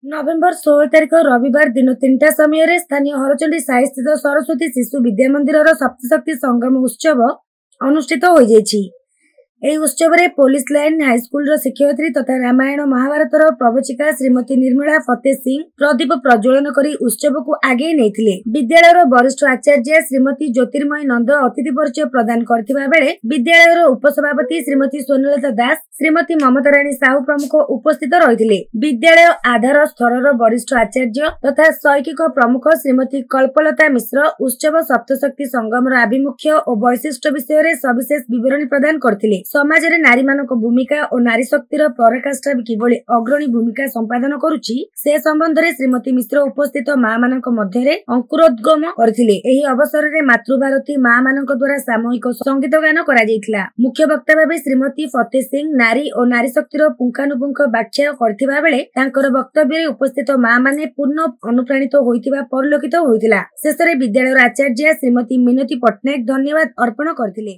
नवेम्बर 16 तारिख रविवार दिन 3टा समय स्थानीय हरचंडी साई स्थित सरस्वती शिशु विद्या मंदिर सप्तशक्ति संगम उत्सव अनुष्ठित हो जाइछि। एही उत्सव रे पुलिस लाइन हाईस्कूल शिक्षयित्री तथा रामायण महाभारत प्रवचिका श्रीमती निर्मला फतेह सिंह प्रदीप प्रज्वलन करी उत्सव को आगे नहीं। विद्यालय वरिष्ठ आचार्य श्रीमती ज्योतिर्मयी नंद अतिथि परिचय प्रदान करथिबा बेले विद्यालय उपसभापति श्रीमती सोनलता दास श्रीमती ममता राणी साहू प्रमुख उपस्थित रही। विद्यालय आधार स्तर वरिष्ठ आचार्य तथा शैक्षिक प्रमुख श्रीमती कल्पलता मिश्र उत्सव सप्तशक्ति संगम आभिमुख्य और वैशिष्ट विषय सविशेष विवरणी प्रदान करथिले। समाज रे नारी मानक भूमिका और नारी शक्तिर पराकाष्ठा किभଳି अग्रणी भूमिका संपादन करुछि से संबंध रे श्रीमती मिश्र उपस्थित मां मानक मध्य रे अंकुरोद्गम करथिले। एही अवसर रे मातृभारती मां मानक द्वारा सामूहिक संगीत गान करा जायतिला। मुख्य वक्ता भाबे श्रीमती फतेह सिंह नारी और नारी शक्तिर पुंखानुपुंख व्याख्या करथिबा बेले तांकर वक्तव्य रे उपस्थित मां माने पूर्ण अनुप्राणित होइतिबा परिलक्षित होइतिला। शेष रे विद्यालय आचार्य श्रीमती मिनती पटनायक धन्यवाद अर्पण करथिले।